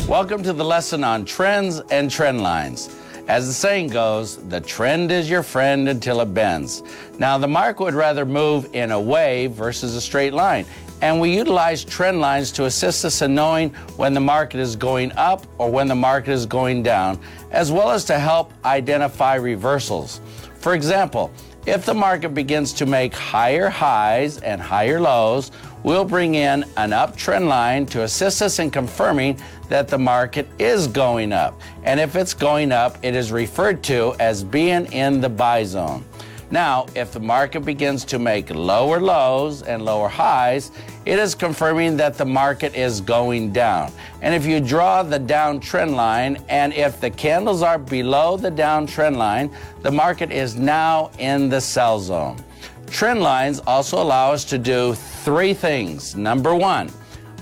Welcome to the lesson on trends and trend lines. As the saying goes, the trend is your friend until it bends. Now, the market would rather move in a wave versus a straight line, and we utilize trend lines to assist us in knowing when the market is going up or when the market is going down, as well as to help identify reversals. For example, if the market begins to make higher highs and higher lows, we'll bring in an uptrend line to assist us in confirming that the market is going up. And if it's going up, it is referred to as being in the buy zone. Now, if the market begins to make lower lows and lower highs, it is confirming that the market is going down. And if you draw the downtrend line, and if the candles are below the downtrend line, the market is now in the sell zone. Trend lines also allow us to do three things. Number one,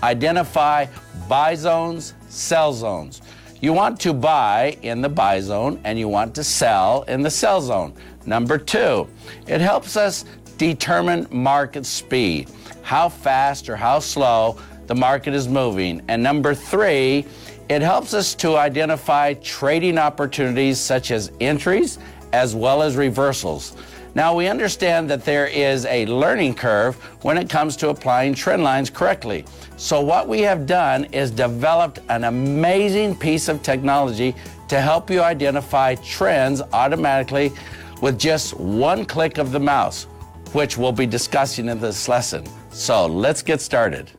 identify buy zones, sell zones. You want to buy in the buy zone and you want to sell in the sell zone. Number two, it helps us determine market speed, how fast or how slow the market is moving. And number three, it helps us to identify trading opportunities such as entries as well as reversals. Now, we understand that there is a learning curve when it comes to applying trend lines correctly. So what we have done is developed an amazing piece of technology to help you identify trends automatically with just one click of the mouse, which we'll be discussing in this lesson. So let's get started.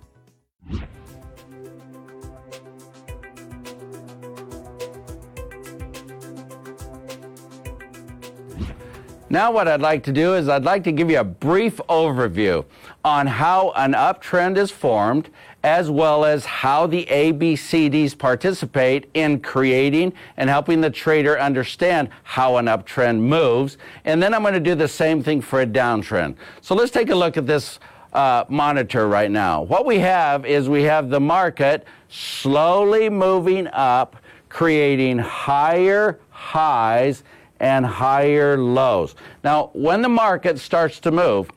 Now what I'd like to do is I'd like to give you a brief overview on how an uptrend is formed, as well as how the ABCDs participate in creating and helping the trader understand how an uptrend moves. And then I'm going to do the same thing for a downtrend. So let's take a look at this monitor right now. What we have is we have the market slowly moving up, creating higher highs and higher lows. Now, when the market starts to move,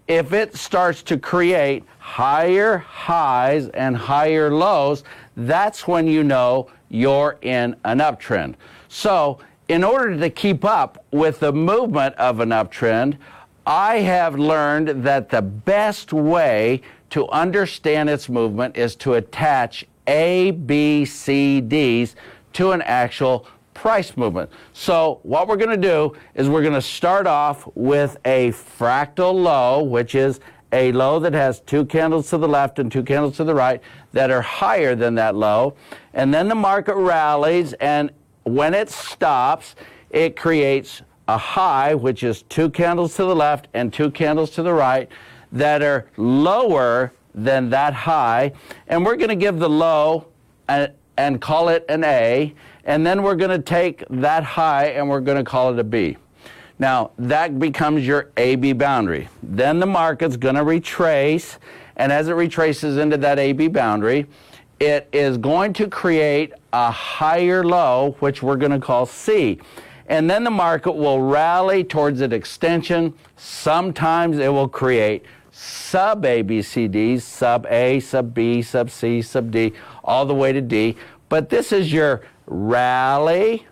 if it starts to create higher highs and higher lows, that's when you know you're in an uptrend. So, in order to keep up with the movement of an uptrend, I have learned that the best way to understand its movement is to attach ABCDs to an actual price movement. So what we're going to do is we're going to start off with a fractal low, which is a low that has two candles to the left and two candles to the right that are higher than that low. And then the market rallies, and when it stops, it creates a high, which is two candles to the left and two candles to the right that are lower than that high. And we're going to give the low and call it an A. And then we're going to take that high and we're going to call it a B. Now, that becomes your AB boundary. Then the market's going to retrace, and as it retraces into that AB boundary, it is going to create a higher low, which we're going to call C. And then the market will rally towards an extension. Sometimes it will create sub-ABCDs, sub-A, sub-B, sub-C, sub-D, all the way to D. But this is your rally,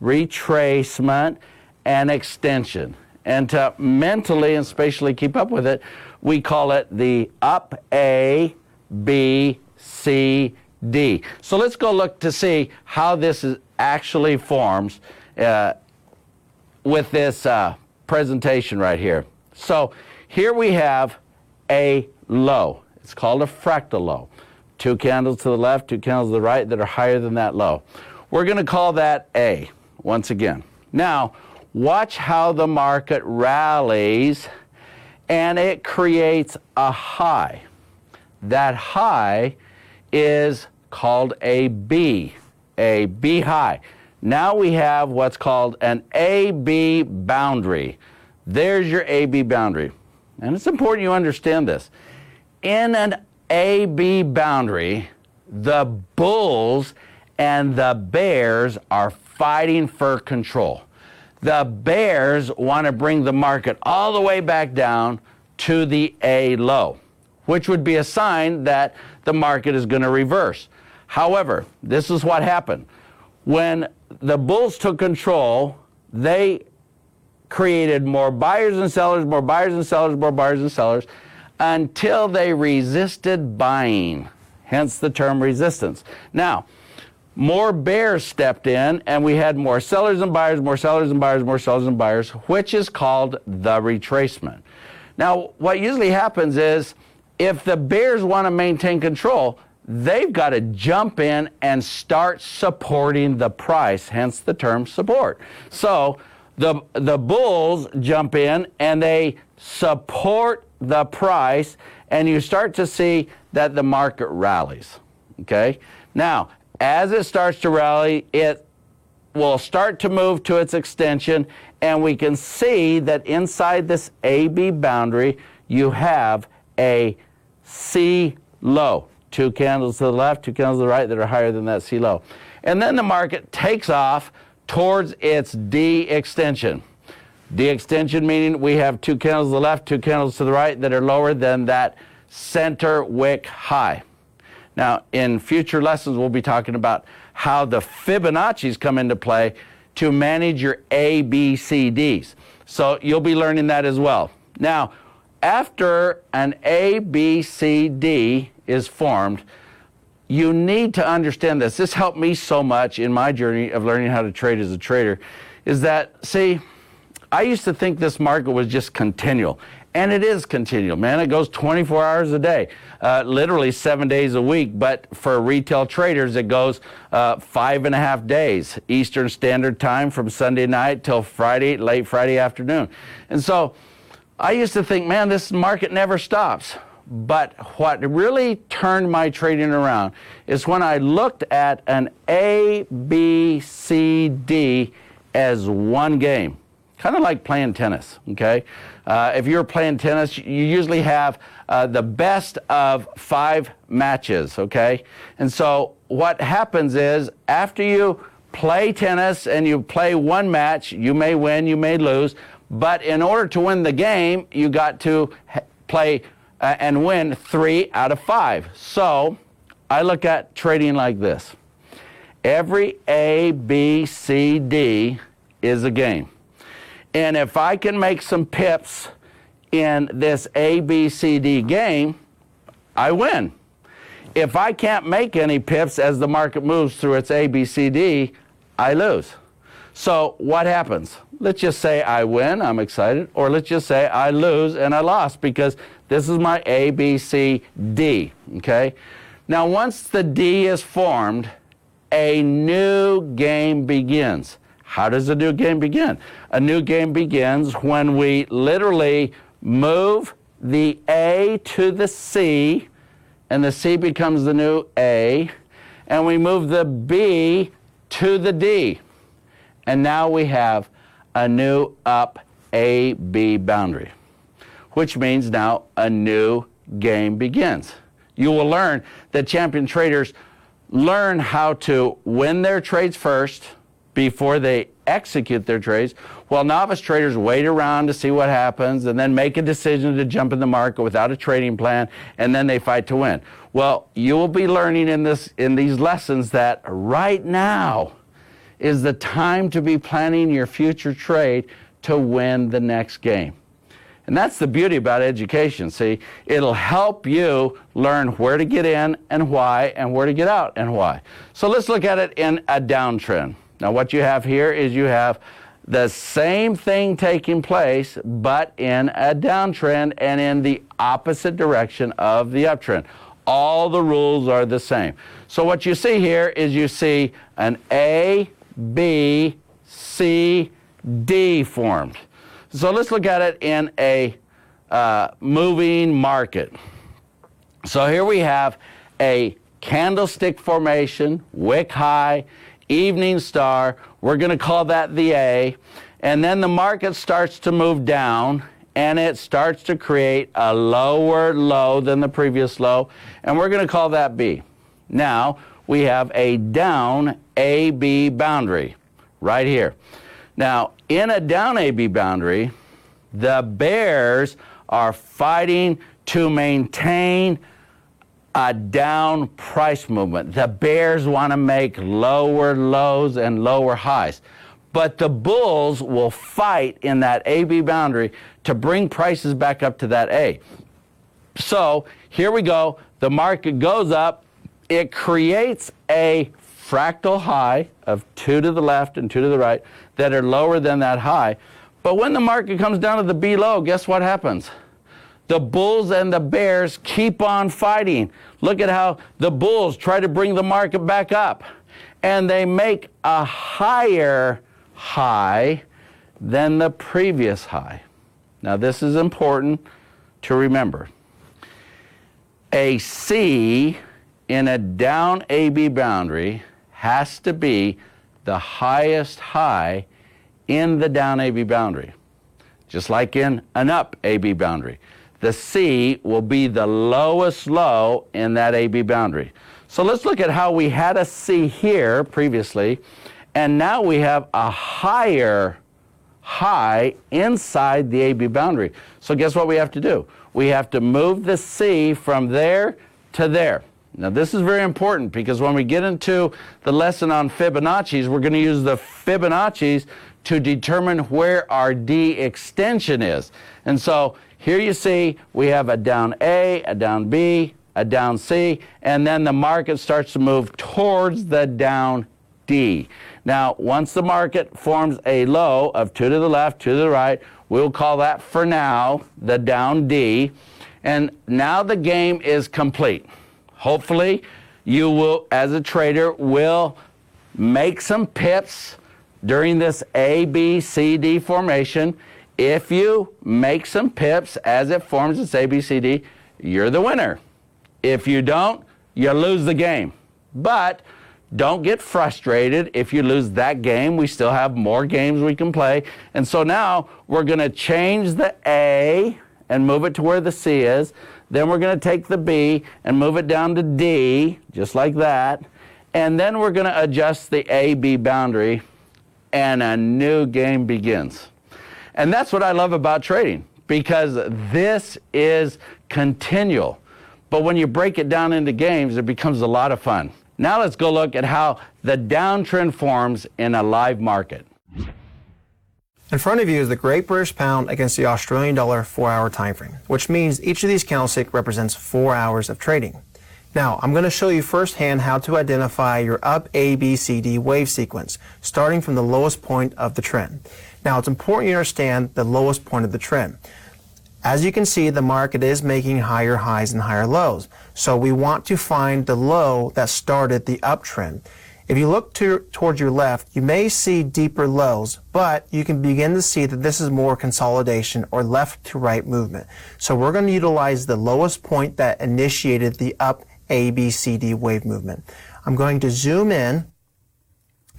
retracement, and extension. And to mentally and spatially keep up with it, we call it the up A, B, C, D. So let's go look to see how this actually forms with this presentation right here. So here we have a low. It's called a fractal low. Two candles to the left, two candles to the right that are higher than that low. We're going to call that A once again. Now, watch how the market rallies and it creates a high. That high is called a B high. Now we have what's called an AB boundary. There's your AB boundary. And it's important you understand this. In an AB boundary, the bulls and the bears are fighting for control. The bears want to bring the market all the way back down to the A low, which would be a sign that the market is going to reverse. However, this is what happened. When the bulls took control, they created more buyers and sellers, more buyers and sellers, more buyers and sellers, until they resisted buying, hence the term resistance. Now, more bears stepped in, and we had more sellers and buyers, more sellers and buyers, more sellers and buyers, which is called the retracement. Now, what usually happens is, if the bears want to maintain control, they've got to jump in and start supporting the price, hence the term support. So the bulls jump in and they support the price, and you start to see that the market rallies, okay? Now, as it starts to rally, it will start to move to its extension, and we can see that inside this AB boundary, you have a C low. 2 candles to the left, 2 candles to the right that are higher than that C low. And then the market takes off towards its D extension. D extension meaning we have 2 candles to the left, 2 candles to the right that are lower than that center wick high. Now, in future lessons, we'll be talking about how the Fibonacci's come into play to manage your A, B, C, Ds. So you'll be learning that as well. Now, after an A, B, C, D is formed, you need to understand this. This helped me so much in my journey of learning how to trade as a trader, is that, see, I used to think this market was just continual. And it is continual, man. It goes 24 hours a day, literally 7 days a week. But for retail traders, it goes 5.5 days, Eastern Standard Time from Sunday night till Friday, late Friday afternoon. And so I used to think, man, this market never stops. But what really turned my trading around is when I looked at an A, B, C, D as one game. Kind of like playing tennis, okay? If you're playing tennis, you usually have the best of 5 matches, okay? And so what happens is, after you play tennis and you play one match, you may win, you may lose, but in order to win the game, you got to play and win 3 out of 5. So I look at trading like this. Every A, B, C, D is a game. And if I can make some pips in this A, B, C, D game, I win. If I can't make any pips as the market moves through its A, B, C, D, I lose. So what happens? Let's just say I win, I'm excited, or let's just say I lose and I lost, because this is my A, B, C, D, okay? Now, once the D is formed, a new game begins. How does a new game begin? A new game begins when we literally move the A to the C, and the C becomes the new A, and we move the B to the D. And now we have a new up A-B boundary, which means now a new game begins. You will learn that champion traders learn how to win their trades first before they execute their trades, while novice traders wait around to see what happens and then make a decision to jump in the market without a trading plan, and then they fight to win. Well, you will be learning in these lessons that right now is the time to be planning your future trade to win the next game. And that's the beauty about education. See, it'll help you learn where to get in and why, and where to get out and why. So let's look at it in a downtrend. Now, what you have here is you have the same thing taking place, but in a downtrend and in the opposite direction of the uptrend. All the rules are the same. So what you see here is you see an A, B, C, D formed. So let's look at it in a moving market. So here we have a candlestick formation, wick high, evening star. We're going to call that the A. And then the market starts to move down, and it starts to create a lower low than the previous low, and we're going to call that B. Now we have a down AB boundary right here. Now, in a down AB boundary, the bears are fighting to maintain a down price movement. The bears want to make lower lows and lower highs. But the bulls will fight in that AB boundary to bring prices back up to that A. So here we go. The market goes up. It creates a fractal high of 2 to the left and 2 to the right that are lower than that high. But when the market comes down to the B low, guess what happens? The bulls and the bears keep on fighting. Look at how the bulls try to bring the market back up. And they make a higher high than the previous high. Now this is important to remember. A C in a down AB boundary has to be the highest high in the down AB boundary. Just like in an up AB boundary. The C will be the lowest low in that AB boundary. So let's look at how we had a C here previously, and now we have a higher high inside the AB boundary. So guess what we have to do? We have to move the C from there to there. Now this is very important because when we get into the lesson on Fibonacci's, we're going to use the Fibonacci's to determine where our D extension is. And so here you see we have a down A, a down B, a down C, and then the market starts to move towards the down D. Now, once the market forms a low of 2 to the left, 2 to the right, we'll call that for now the down D. And now the game is complete. Hopefully, you will, as a trader, will make some pips during this A, B, C, D formation. If you make some pips as it forms its A, B, C, D, you're the winner. If you don't, you lose the game. But don't get frustrated if you lose that game. We still have more games we can play. And so now we're going to change the A and move it to where the C is. Then we're going to take the B and move it down to D, just like that. And then we're going to adjust the A-B boundary, and a new game begins. And that's what I love about trading, because this is continual. But when you break it down into games, it becomes a lot of fun. Now let's go look at how the downtrend forms in a live market. In front of you is the Great British Pound against the Australian dollar 4-hour time frame, which means each of these candlesticks represents 4 hours of trading. Now, I'm going to show you firsthand how to identify your up A, B, C, D wave sequence, starting from the lowest point of the trend. Now, it's important you understand the lowest point of the trend. As you can see, the market is making higher highs and higher lows. So we want to find the low that started the uptrend. If you look towards your left, you may see deeper lows, but you can begin to see that this is more consolidation or left to right movement. So we're going to utilize the lowest point that initiated the up A, B, C, D wave movement. I'm going to zoom in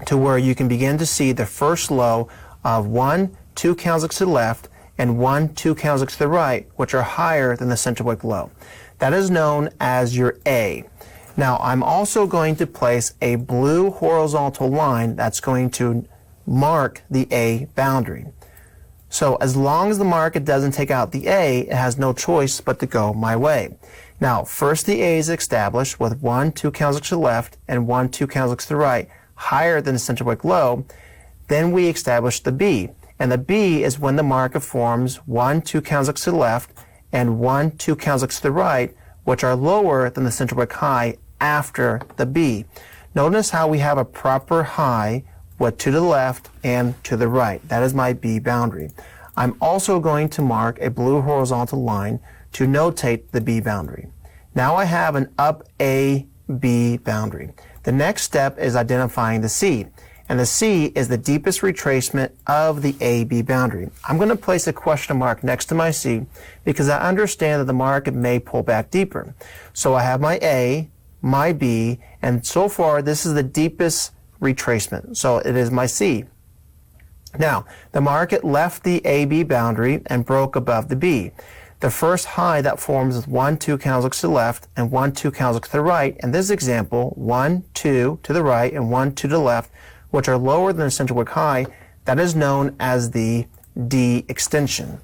to where you can begin to see the first low of 1, 2 candlesticks to the left and 1, 2 candlesticks to the right, which are higher than the central wick low. That is known as your A. Now, I'm also going to place a blue horizontal line that's going to mark the A boundary. So as long as the market doesn't take out the A, it has no choice but to go my way. Now, first the A is established with 1, 2 candlesticks to the left and 1, 2 candlesticks to the right, higher than the central wick low. Then we establish the B. And the B is when the market forms 1, 2 candlesticks to the left and 1, 2 candlesticks to the right, which are lower than the central wick high after the B. Notice how we have a proper high with 2 to the left and to the right. That is my B boundary. I'm also going to mark a blue horizontal line to notate the B boundary. Now I have an up A, B boundary. The next step is identifying the C. And the C is the deepest retracement of the A-B boundary. I'm going to place a question mark next to my C because I understand that the market may pull back deeper. So I have my A, my B, and so far this is the deepest retracement. So it is my C. Now, the market left the A-B boundary and broke above the B. The first high that forms is 1, 2 candlesticks to the left and 1, 2 candlesticks to the right. In this example, 1, 2 to the right and 1, 2 to the left, which are lower than the central wick high. That is known as the D extension.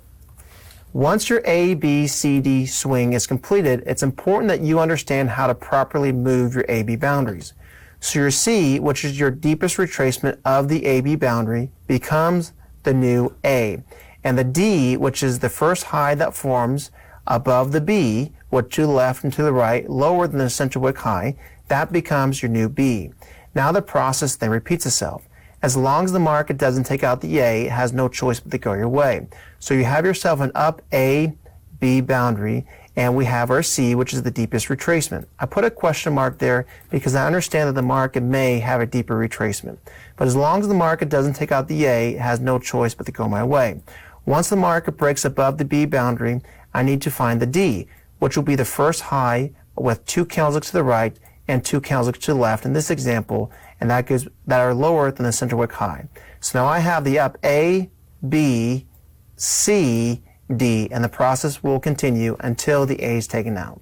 Once your A, B, C, D swing is completed, it's important that you understand how to properly move your AB boundaries. So your C, which is your deepest retracement of the AB boundary, becomes the new A. And the D, which is the first high that forms above the B, which to the left and to the right, lower than the central wick high, that becomes your new B. Now the process then repeats itself. As long as the market doesn't take out the A, it has no choice but to go your way. So you have yourself an up A, B boundary, and we have our C, which is the deepest retracement. I put a question mark there because I understand that the market may have a deeper retracement. But as long as the market doesn't take out the A, it has no choice but to go my way. Once the market breaks above the B boundary, I need to find the D, which will be the first high with 2 candlesticks to the right and 2 candlesticks to the left in this example, and that are lower than the center wick high. So now I have the up A, B, C, D, and the process will continue until the A is taken out.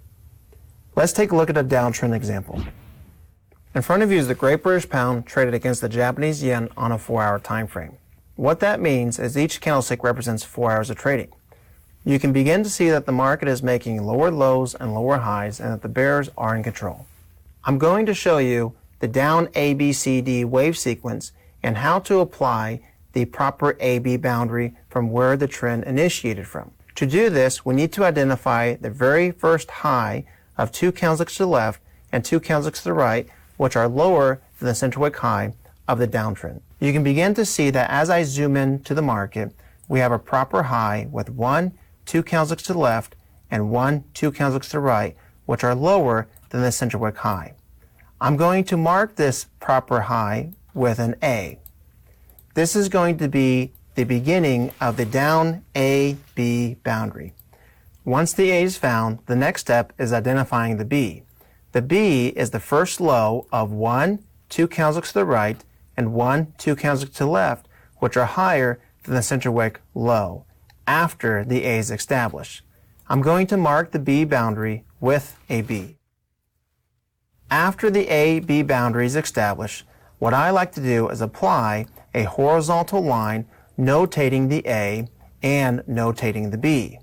Let's take a look at a downtrend example. In front of you is the Great British Pound traded against the Japanese yen on a 4-hour time frame. What that means is each candlestick represents 4 hours of trading. You can begin to see that the market is making lower lows and lower highs and that the bears are in control. I'm going to show you the down ABCD wave sequence and how to apply the proper AB boundary from where the trend initiated from. To do this, we need to identify the very first high of 2 candlesticks to the left and 2 candlesticks to the right, which are lower than the center wick high of the downtrend. You can begin to see that as I zoom in to the market, we have a proper high with 1, 2 candlesticks to the left and 1, 2 candlesticks to the right, which are lower than the center wick high. I'm going to mark this proper high with an A. This is going to be the beginning of the down A-B boundary. Once the A is found, the next step is identifying the B. The B is the first low of 1, 2 candlesticks to the right and 1, 2 candlesticks to the left, which are higher than the center wick low after the A is established. I'm going to mark the B boundary with a B. After the A-B boundary is established, what I like to do is apply a horizontal line notating the A and notating the B.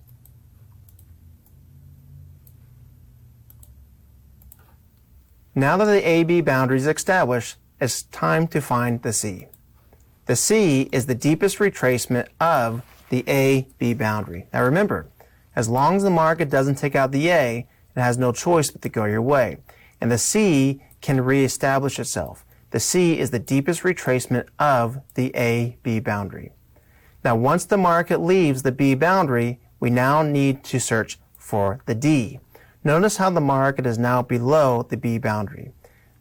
Now that the A-B boundary is established, it's time to find the C. The C is the deepest retracement of the A-B boundary. Now remember, as long as the market doesn't take out the A, it has no choice but to go your way. And the C can reestablish itself. The C is the deepest retracement of the A-B boundary. Now once the market leaves the B boundary, we now need to search for the D. Notice how the market is now below the B boundary.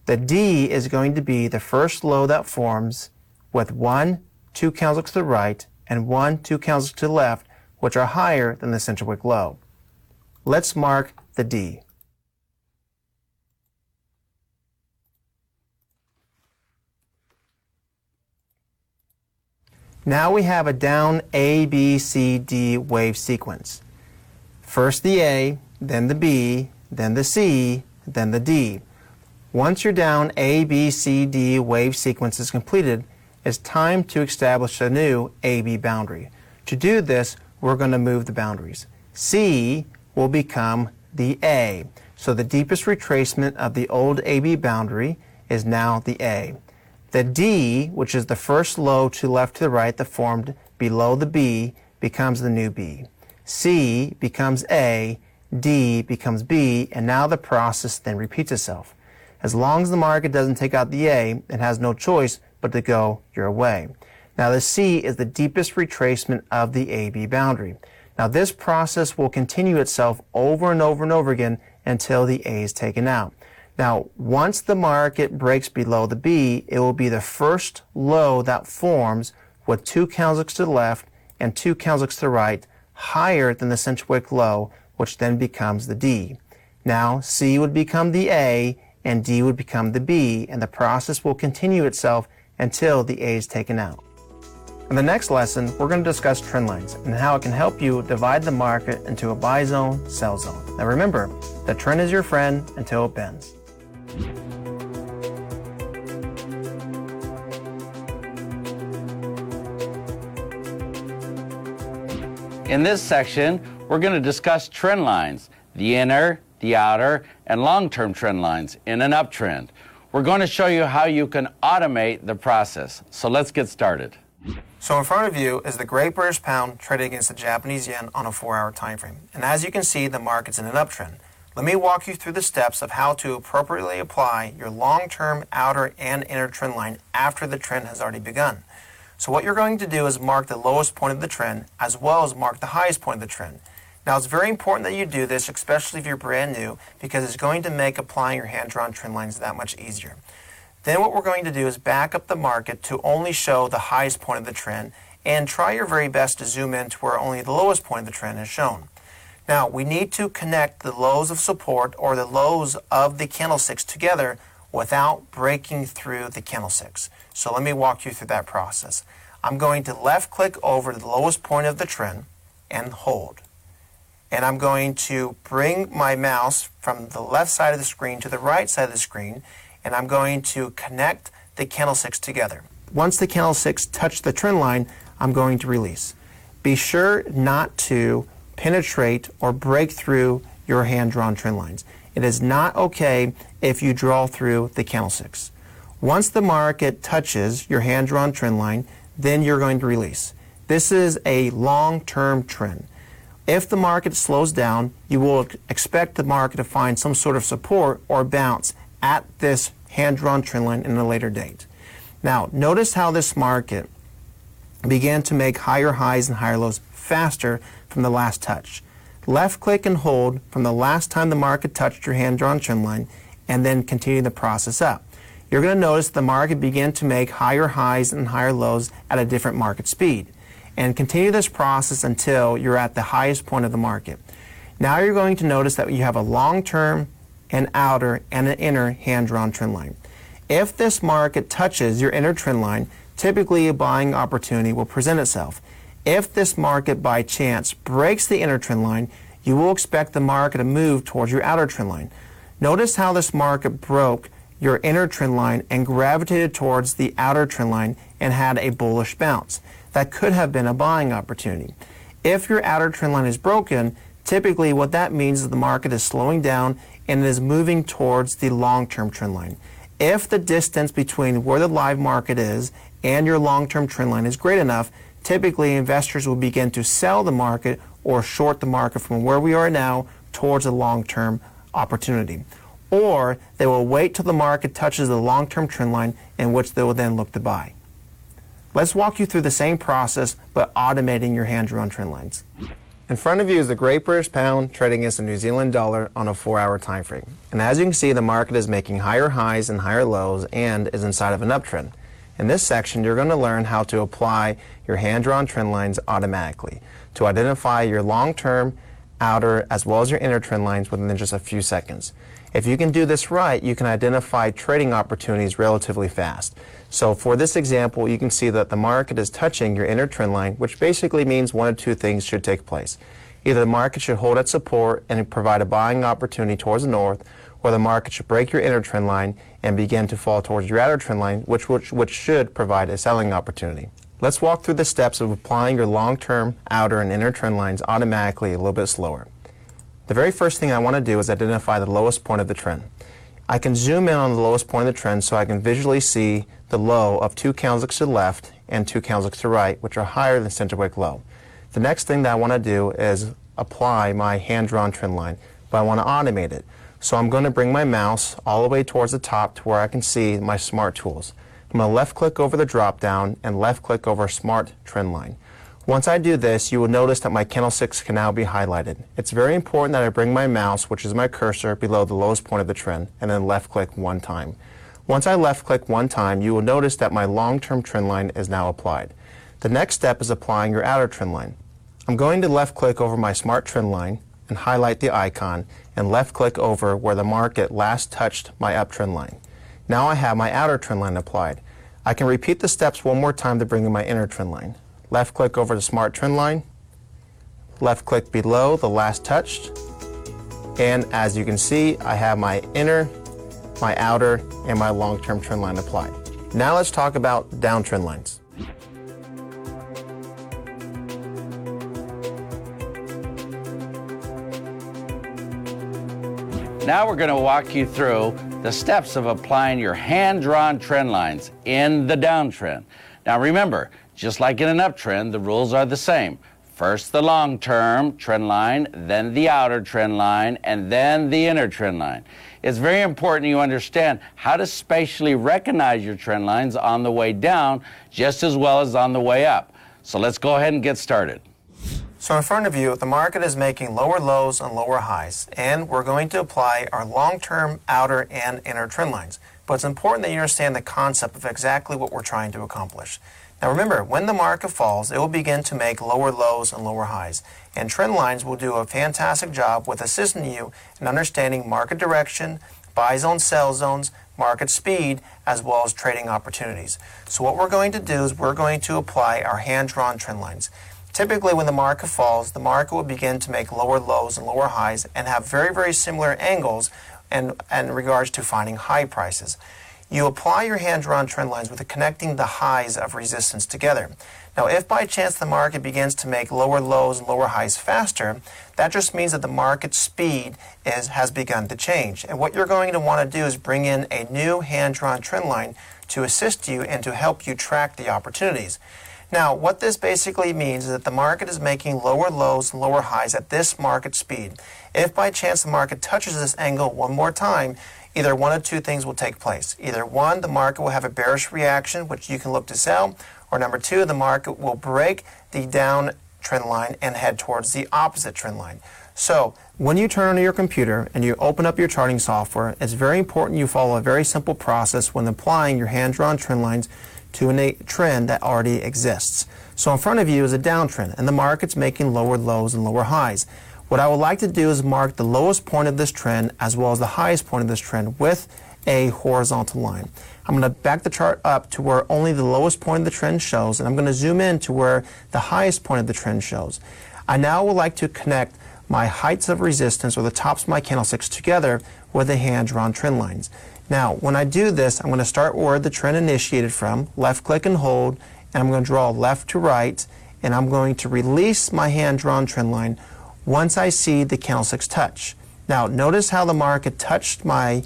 The D is going to be the first low that forms with 1, 2 candlesticks to the right and 1, 2 candlesticks to the left, which are higher than the center wick low. Let's mark the D. Now we have a down A, B, C, D wave sequence. First the A, then the B, then the C, then the D. Once your down A, B, C, D wave sequence is completed, it's time to establish a new AB boundary. To do this, we're going to move the boundaries. C will become the A. So the deepest retracement of the old AB boundary is now the A. The D, which is the first low to left to the right that formed below the B, becomes the new B. C becomes A, D becomes B, and now the process then repeats itself. As long as the market doesn't take out the A, it has no choice but to go your way. Now the C is the deepest retracement of the AB boundary. Now this process will continue itself over and over and over again until the A is taken out. Now, once the market breaks below the B, it will be the first low that forms with 2 candlesticks to the left and 2 candlesticks to the right, higher than the center wick low, which then becomes the D. Now, C would become the A and D would become the B, and the process will continue itself until the A is taken out. In the next lesson, we're going to discuss trend lines and how it can help you divide the market into a buy zone, sell zone. Now remember, the trend is your friend until it bends. In this section, we're going to discuss trend lines, the inner, the outer, and long-term trend lines in an uptrend. We're going to show you how you can automate the process. So let's get started. So in front of you is the Great British Pound traded against the Japanese yen on a 4-hour time frame. And as you can see, the market's in an uptrend. Let me walk you through the steps of how to appropriately apply your long-term outer and inner trend line after the trend has already begun. So what you're going to do is mark the lowest point of the trend as well as mark the highest point of the trend. Now it's very important that you do this, especially if you're brand new, because it's going to make applying your hand-drawn trend lines that much easier. Then what we're going to do is back up the market to only show the highest point of the trend and try your very best to zoom in to where only the lowest point of the trend is shown. Now we need to connect the lows of support or the lows of the candlesticks together without breaking through the candlesticks. So let me walk you through that process. I'm going to left click over the lowest point of the trend and hold. And I'm going to bring my mouse from the left side of the screen to the right side of the screen, and I'm going to connect the candlesticks together. Once the candlesticks touch the trend line, I'm going to release. Be sure not to penetrate or break through your hand-drawn trend lines. It is not okay if you draw through the candlesticks. Once the market touches your hand-drawn trend line, then you're going to release. This is a long-term trend. If the market slows down, you will expect the market to find some sort of support or bounce at this hand-drawn trend line in a later date. Now, notice how this market began to make higher highs and higher lows faster from the last touch. Left click and hold from the last time the market touched your hand-drawn trend line and then continue the process up. You're going to notice the market began to make higher highs and higher lows at a different market speed. And continue this process until you're at the highest point of the market. Now you're going to notice that you have a long-term, an outer, and an inner hand-drawn trend line. If this market touches your inner trend line, typically a buying opportunity will present itself. If this market by chance breaks the inner trend line, you will expect the market to move towards your outer trend line. Notice how this market broke your inner trend line and gravitated towards the outer trend line and had a bullish bounce. That could have been a buying opportunity. If your outer trend line is broken, typically what that means is the market is slowing down and it is moving towards the long-term trend line. If the distance between where the live market is and your long-term trend line is great enough, typically investors will begin to sell the market or short the market from where we are now towards a long-term opportunity. Or they will wait till the market touches the long-term trend line, in which they will then look to buy. Let's walk you through the same process, but automating your hand-drawn trend lines. In front of you is the Great British Pound trading against the New Zealand dollar on a 4-hour time frame. And as you can see, the market is making higher highs and higher lows and is inside of an uptrend. In this section, you're going to learn how to apply your hand-drawn trend lines automatically to identify your long-term, outer, as well as your inner trend lines within just a few seconds. If you can do this right, you can identify trading opportunities relatively fast. So for this example, you can see that the market is touching your inner trend line, which basically means one of two things should take place. Either the market should hold at support and provide a buying opportunity towards the north, or the market should break your inner trend line and begin to fall towards your outer trend line, which should provide a selling opportunity. Let's walk through the steps of applying your long-term, outer, and inner trend lines automatically a little bit slower. The very first thing I want to do is identify the lowest point of the trend. I can zoom in on the lowest point of the trend so I can visually see the low of 2 candlesticks to the left and 2 candlesticks to the right, which are higher than center wick low. The next thing that I want to do is apply my hand-drawn trend line, but I want to automate it. So I'm going to bring my mouse all the way towards the top to where I can see my smart tools. I'm going to left click over the drop down and left click over smart trend line. Once I do this, you will notice that my candlesticks can now be highlighted. It's very important that I bring my mouse, which is my cursor, below the lowest point of the trend, and then left click one time. Once I left click one time, you will notice that my long-term trend line is now applied. The next step is applying your outer trend line. I'm going to left click over my smart trend line and highlight the icon and left click over where the market last touched my uptrend line. Now I have my outer trend line applied. I can repeat the steps one more time to bring in my inner trend line. Left click over the smart trend line, left click below the last touched, and as you can see, I have my inner, my outer, and my long-term trend line applied. Now let's talk about downtrend lines. Now we're going to walk you through the steps of applying your hand-drawn trend lines in the downtrend. Now remember, just like in an uptrend, the rules are the same. First the long-term trend line, then the outer trend line, and then the inner trend line. It's very important you understand how to spatially recognize your trend lines on the way down just as well as on the way up. So let's go ahead and get started. So in front of you, the market is making lower lows and lower highs, and we're going to apply our long-term outer and inner trend lines. But it's important that you understand the concept of exactly what we're trying to accomplish. Now remember, when the market falls, it will begin to make lower lows and lower highs. And trend lines will do a fantastic job with assisting you in understanding market direction, buy zone, sell zones, market speed, as well as trading opportunities. So what we're going to do is we're going to apply our hand-drawn trend lines. Typically, when the market falls, the market will begin to make lower lows and lower highs and have very, very similar angles in regards to finding high prices. You apply your hand-drawn trend lines with connecting the highs of resistance together. Now, if by chance the market begins to make lower lows and lower highs faster, that just means that the market speed has begun to change. And what you're going to want to do is bring in a new hand-drawn trend line to assist you and to help you track the opportunities. Now, what this basically means is that the market is making lower lows and lower highs at this market speed. If by chance the market touches this angle one more time, either one of two things will take place. Either one, the market will have a bearish reaction, which you can look to sell, or number two, the market will break the down trend line and head towards the opposite trend line. So, when you turn on your computer and you open up your charting software, it's very important you follow a very simple process when applying your hand-drawn trend lines to a trend that already exists. So in front of you is a downtrend, and the market's making lower lows and lower highs. What I would like to do is mark the lowest point of this trend as well as the highest point of this trend with a horizontal line. I'm going to back the chart up to where only the lowest point of the trend shows, and I'm going to zoom in to where the highest point of the trend shows. I now would like to connect my heights of resistance, or the tops of my candlesticks, together with the hand-drawn trend lines. Now, when I do this, I'm going to start where the trend initiated from, left click and hold, and I'm going to draw left to right, and I'm going to release my hand-drawn trend line once I see the candlesticks touch. Now, notice how the market touched my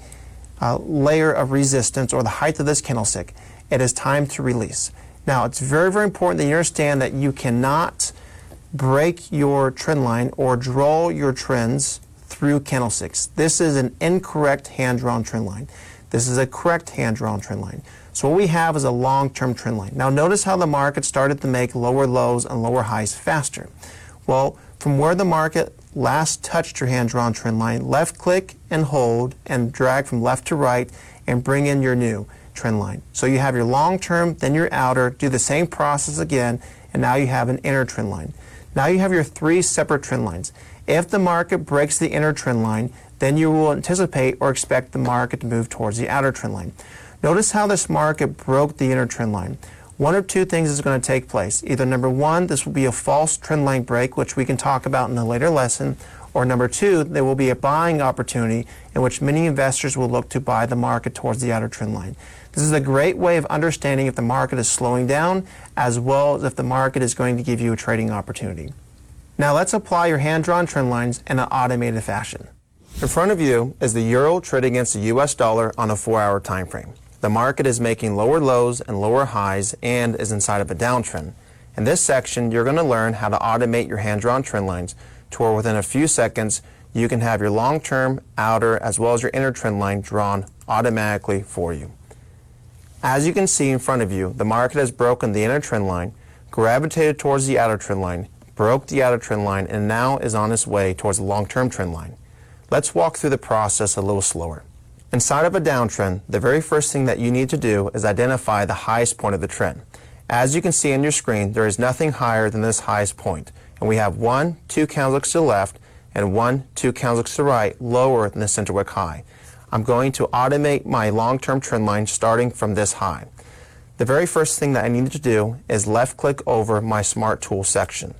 layer of resistance, or the height of this candlestick. It is time to release. Now, it's very, very important that you understand that you cannot break your trend line or draw your trends through candlesticks. This is an incorrect hand-drawn trend line. This is a correct hand-drawn trend line. So what we have is a long-term trend line. Now notice how the market started to make lower lows and lower highs faster. Well, from where the market last touched your hand-drawn trend line, left click and hold and drag from left to right and bring in your new trend line. So you have your long-term, then your outer, do the same process again, and now you have an inner trend line. Now you have your three separate trend lines. If the market breaks the inner trend line, then you will anticipate or expect the market to move towards the outer trend line. Notice how this market broke the inner trend line. One of two things is going to take place. Either number one, this will be a false trend line break, which we can talk about in a later lesson, or number two, there will be a buying opportunity in which many investors will look to buy the market towards the outer trend line. This is a great way of understanding if the market is slowing down, as well as if the market is going to give you a trading opportunity. Now let's apply your hand-drawn trend lines in an automated fashion. In front of you is the euro trading against the US dollar on a 4-hour time frame. The market is making lower lows and lower highs and is inside of a downtrend. In this section, you're going to learn how to automate your hand-drawn trend lines to where within a few seconds you can have your long-term, outer, as well as your inner trend line drawn automatically for you. As you can see in front of you, the market has broken the inner trend line, gravitated towards the outer trend line, broke the outer trend line, and now is on its way towards the long-term trend line. Let's walk through the process a little slower. Inside of a downtrend, the very first thing that you need to do is identify the highest point of the trend. As you can see on your screen, there is nothing higher than this highest point. And we have 1, 2 candlesticks to the left and 1, 2 candlesticks to the right lower than the center wick high. I'm going to automate my long-term trend line starting from this high. The very first thing that I need to do is left click over my Smart Tools section.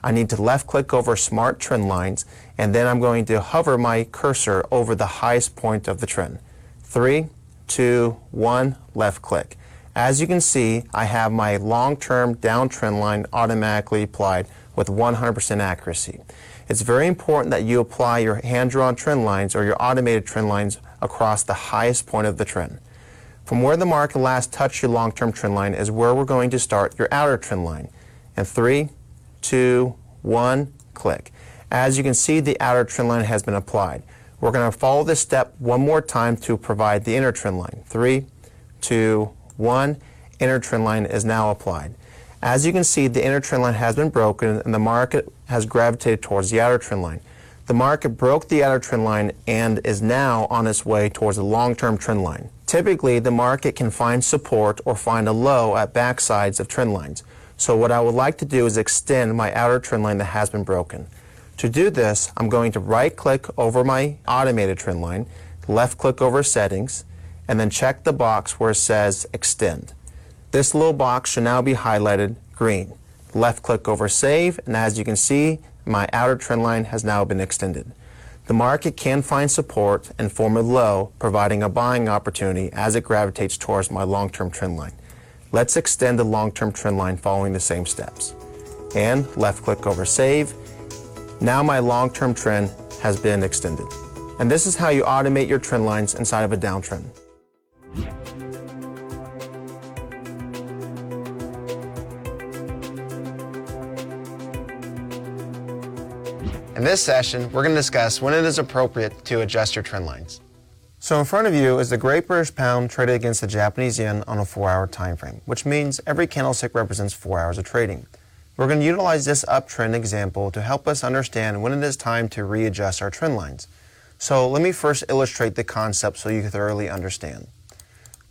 I need to left click over Smart Trend Lines, and then I'm going to hover my cursor over the highest point of the trend. 3, 2, 1, left click. As you can see, I have my long-term downtrend line automatically applied with 100% accuracy. It's very important that you apply your hand-drawn trend lines or your automated trend lines across the highest point of the trend. From where the market last touched your long-term trend line is where we're going to start your outer trend line. In 3, 2, 1, click. As you can see, the outer trend line has been applied. We're going to follow this step one more time to provide the inner trend line. 3, 2, 1, inner trend line is now applied. As you can see, the inner trend line has been broken and the market has gravitated towards the outer trend line. The market broke the outer trend line and is now on its way towards the long-term trend line. Typically, the market can find support or find a low at backsides of trend lines. So what I would like to do is extend my outer trend line that has been broken. To do this, I'm going to right-click over my automated trend line, left-click over Settings, and then check the box where it says Extend. This little box should now be highlighted green. Left-click over Save, and as you can see, my outer trend line has now been extended. The market can find support and form a low, providing a buying opportunity as it gravitates towards my long-term trend line. Let's extend the long-term trend line following the same steps. And left-click over Save. Now my long-term trend has been extended. And this is how you automate your trend lines inside of a downtrend. In this session, we're going to discuss when it is appropriate to adjust your trend lines. So in front of you is the Great British Pound traded against the Japanese yen on a 4-hour time frame, which means every candlestick represents 4 hours of trading. We're going to utilize this uptrend example to help us understand when it is time to readjust our trend lines. So let me first illustrate the concept so you can thoroughly understand.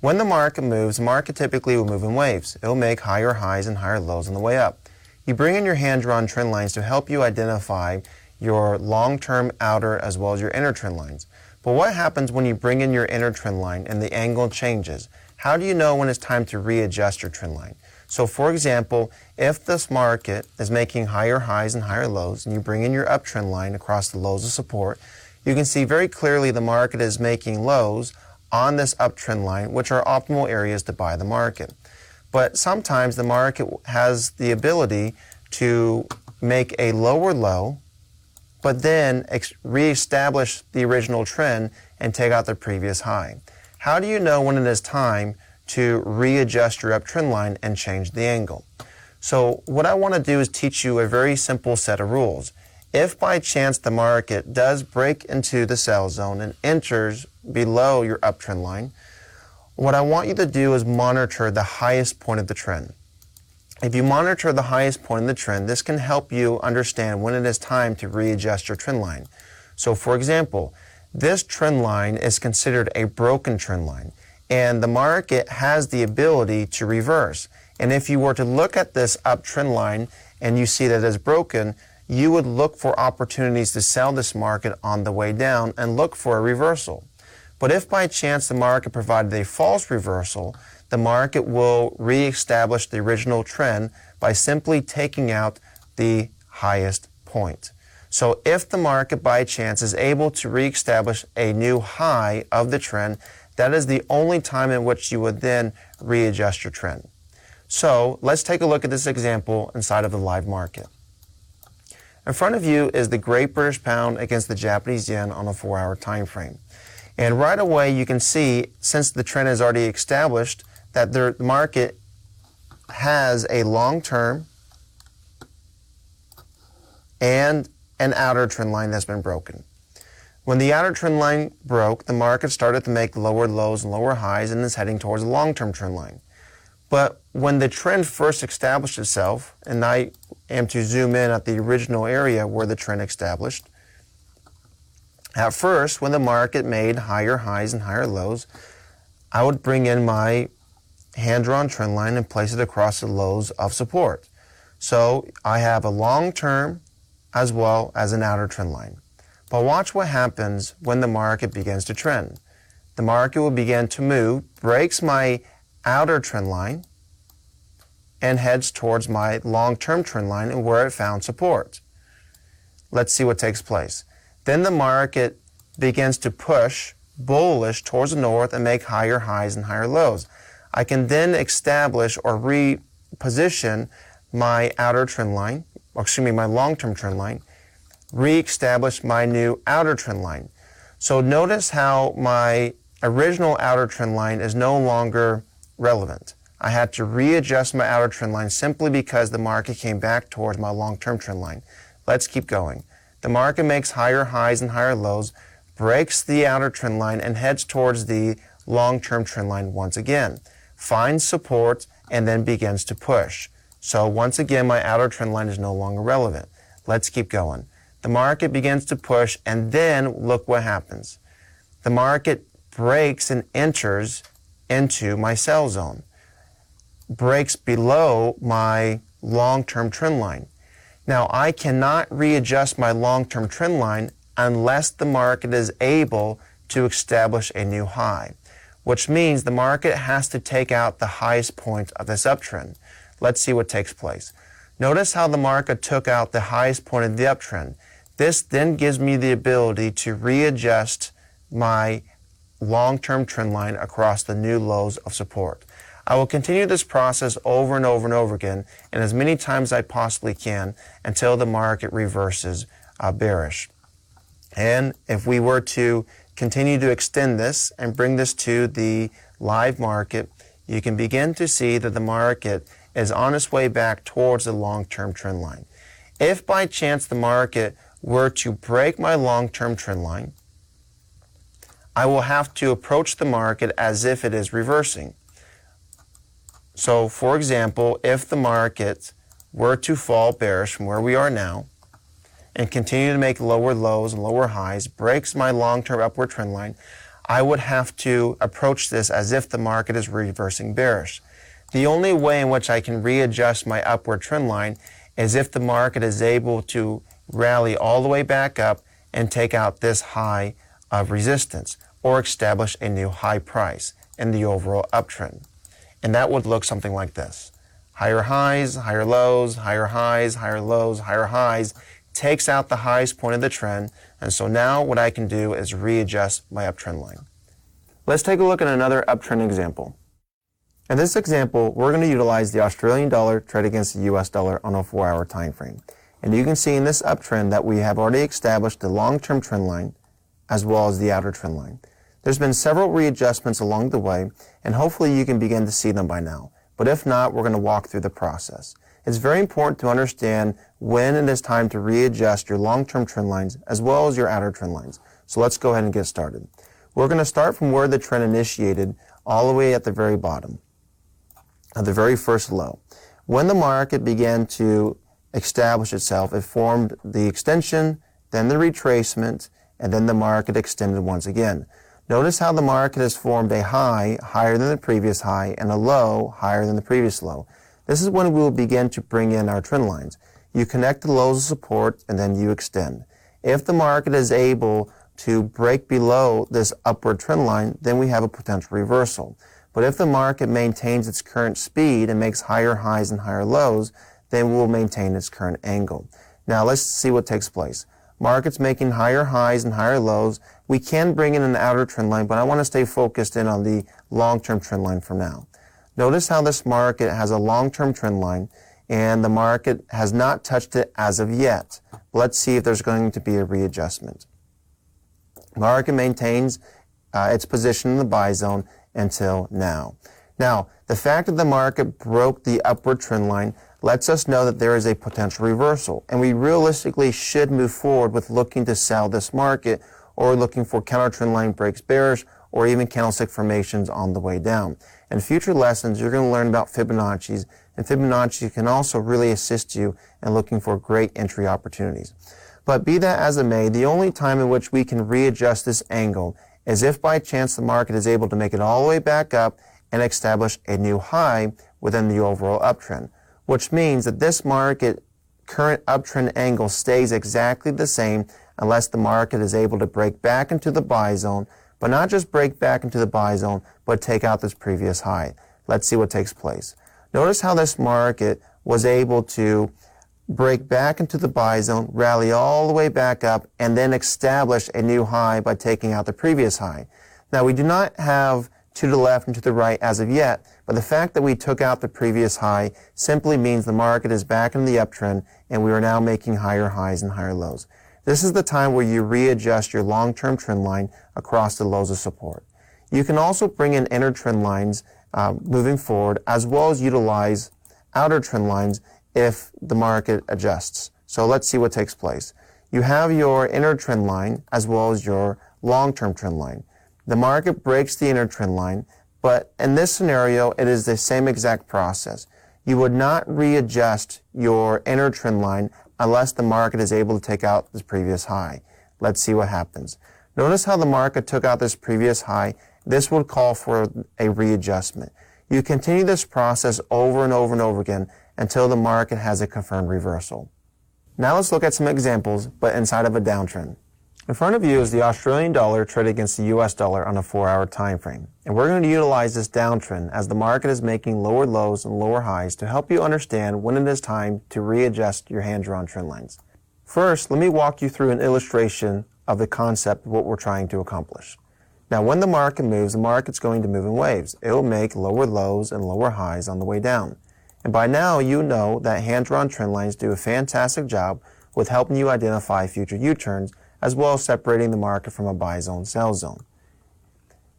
When the market moves, the market typically will move in waves. It will make higher highs and higher lows on the way up. You bring in your hand-drawn trend lines to help you identify your long-term outer as well as your inner trend lines. But what happens when you bring in your inner trend line and the angle changes? How do you know when it's time to readjust your trend line? So for example, if this market is making higher highs and higher lows and you bring in your uptrend line across the lows of support, you can see very clearly the market is making lows on this uptrend line, which are optimal areas to buy the market. But sometimes the market has the ability to make a lower low but then reestablish the original trend and take out the previous high. How do you know when it is time to readjust your uptrend line and change the angle? So what I want to do is teach you a very simple set of rules. If by chance the market does break into the sell zone and enters below your uptrend line, what I want you to do is monitor the highest point of the trend. If you monitor the highest point in the trend, this can help you understand when it is time to readjust your trend line. So for example, this trend line is considered a broken trend line, and the market has the ability to reverse. And if you were to look at this uptrend line and you see that it is broken, you would look for opportunities to sell this market on the way down and look for a reversal. But if by chance the market provided a false reversal, the market will reestablish the original trend by simply taking out the highest point. So if the market by chance is able to reestablish a new high of the trend, that is the only time in which you would then readjust your trend. So let's take a look at this example inside of the live market. In front of you is the Great British Pound against the Japanese yen on a 4-hour time frame. And right away you can see, since the trend is already established, that the market has a long-term and an outer trend line that's been broken. When the outer trend line broke, the market started to make lower lows and lower highs and is heading towards the long-term trend line. But when the trend first established itself, and I am to zoom in at the original area where the trend established, at first, when the market made higher highs and higher lows, I would bring in my hand-drawn trend line and place it across the lows of support. So I have a long-term as well as an outer trend line. But watch what happens when the market begins to trend. The market will begin to move, breaks my outer trend line, and heads towards my long-term trend line and where it found support. Let's see what takes place. Then the market begins to push bullish towards the north and make higher highs and higher lows. I can then establish or reposition my outer trend line, my long-term trend line, re-establish my new outer trend line. So notice how my original outer trend line is no longer relevant. I had to readjust my outer trend line simply because the market came back towards my long-term trend line. Let's keep going. The market makes higher highs and higher lows, breaks the outer trend line, and heads towards the long-term trend line once again. Finds support and then begins to push. So once again, my outer trend line is no longer relevant. Let's keep going. The market begins to push, and then look what happens. The market breaks and enters into my sell zone. Breaks below my long-term trend line. Now, I cannot readjust my long-term trend line unless the market is able to establish a new high, which means the market has to take out the highest point of this uptrend. Let's see what takes place. Notice how the market took out the highest point of the uptrend. This then gives me the ability to readjust my long-term trend line across the new lows of support. I will continue this process over and over and over again, and as many times as I possibly can until the market reverses bearish. And if we were to continue to extend this and bring this to the live market, you can begin to see that the market is on its way back towards the long-term trend line. If by chance the market were to break my long-term trend line, I will have to approach the market as if it is reversing. So, for example, if the market were to fall bearish from where we are now and continue to make lower lows and lower highs, breaks my long-term upward trend line, I would have to approach this as if the market is reversing bearish. The only way in which I can readjust my upward trend line is if the market is able to rally all the way back up and take out this high of resistance or establish a new high price in the overall uptrend. And that would look something like this. Higher highs, higher lows, higher highs, higher lows, higher highs, takes out the highest point of the trend. And so now what I can do is readjust my uptrend line. Let's take a look at another uptrend example. In this example, we're going to utilize the Australian dollar trade against the US dollar on a 4-hour time frame. And you can see in this uptrend that we have already established the long-term trend line as well as the outer trend line. There's been several readjustments along the way, and hopefully you can begin to see them by now. But if not, we're going to walk through the process. It's very important to understand when it is time to readjust your long-term trend lines as well as your outer trend lines. So let's go ahead and get started. We're going to start from where the trend initiated all the way at the very bottom, at the very first low. When the market began to establish itself, it formed the extension, then the retracement, and then the market extended once again. Notice how the market has formed a high higher than the previous high and a low higher than the previous low. This is when we will begin to bring in our trend lines. You connect the lows of support and then you extend. If the market is able to break below this upward trend line, then we have a potential reversal. But if the market maintains its current speed and makes higher highs and higher lows, then we will maintain its current angle. Now let's see what takes place. Markets making higher highs and higher lows. We can bring in an outer trend line, but I want to stay focused in on the long-term trend line for now. Notice how this market has a long-term trend line and the market has not touched it as of yet. Let's see if there's going to be a readjustment. Market maintains its position in the buy zone until now. Now, the fact that the market broke the upward trend line lets us know that there is a potential reversal, and we realistically should move forward with looking to sell this market or looking for counter trend line breaks bearish or even candlestick formations on the way down. In future lessons, you're going to learn about Fibonacci's, and Fibonacci can also really assist you in looking for great entry opportunities. But be that as it may, the only time in which we can readjust this angle is if by chance the market is able to make it all the way back up and establish a new high within the overall uptrend, which means that this market current uptrend angle stays exactly the same unless the market is able to break back into the buy zone, but not just break back into the buy zone, but take out this previous high. Let's see what takes place. Notice how this market was able to break back into the buy zone, rally all the way back up, and then establish a new high by taking out the previous high. Now, we do not have to the left and to the right as of yet, but the fact that we took out the previous high simply means the market is back in the uptrend and we are now making higher highs and higher lows. This is the time where you readjust your long-term trend line across the lows of support. You can also bring in inner trend lines moving forward, as well as utilize outer trend lines if the market adjusts. So let's see what takes place. You have your inner trend line as well as your long-term trend line. The market breaks the inner trend line, but in this scenario, it is the same exact process. You would not readjust your inner trend line unless the market is able to take out this previous high. Let's see what happens. Notice how the market took out this previous high. This would call for a readjustment. You continue this process over and over and over again until the market has a confirmed reversal. Now let's look at some examples, but inside of a downtrend. In front of you is the Australian dollar traded against the US dollar on a 4-hour time frame. And we're going to utilize this downtrend as the market is making lower lows and lower highs to help you understand when it is time to readjust your hand-drawn trend lines. First, let me walk you through an illustration of the concept of what we're trying to accomplish. Now, when the market moves, the market's going to move in waves. It will make lower lows and lower highs on the way down. And by now, you know that hand-drawn trend lines do a fantastic job with helping you identify future U-turns, as well as separating the market from a buy zone, sell zone.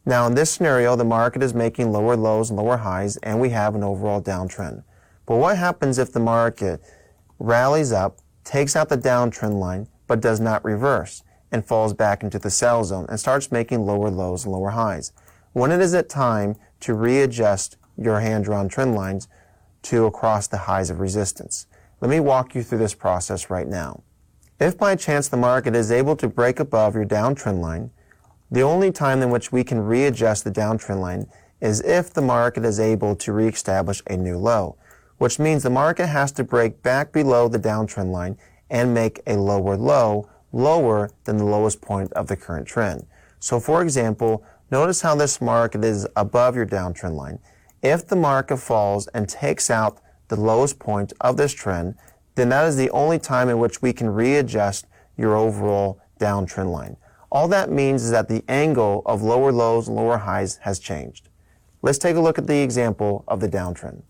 Now, in this scenario, the market is making lower lows and lower highs, and we have an overall downtrend. But what happens if the market rallies up, takes out the downtrend line, but does not reverse, and falls back into the sell zone and starts making lower lows and lower highs? When it is it time to readjust your hand-drawn trend lines to across the highs of resistance? Let me walk you through this process right now. If by chance the market is able to break above your downtrend line, the only time in which we can readjust the downtrend line is if the market is able to reestablish a new low, which means the market has to break back below the downtrend line and make a lower low lower than the lowest point of the current trend. So for example, notice how this market is above your downtrend line. If the market falls and takes out the lowest point of this trend, then that is the only time in which we can readjust your overall downtrend line. All that means is that the angle of lower lows and lower highs has changed. Let's take a look at the example of the downtrend.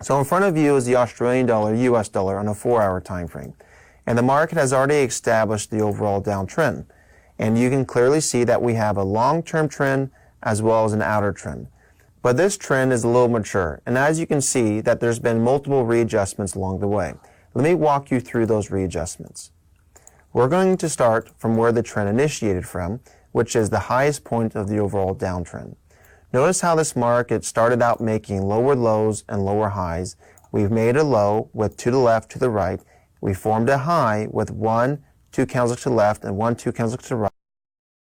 So in front of you is the Australian dollar, US dollar on a 4-hour time frame. And the market has already established the overall downtrend. And you can clearly see that we have a long-term trend as well as an outer trend. But this trend is a little mature, and as you can see that there's been multiple readjustments along the way. Let me walk you through those readjustments. We're going to start from where the trend initiated from, which is the highest point of the overall downtrend. Notice how this market started out making lower lows and lower highs. We've made a low with to the left, to the right. We formed a high with 1, 2 candles to the left and 1, 2 candles to the right.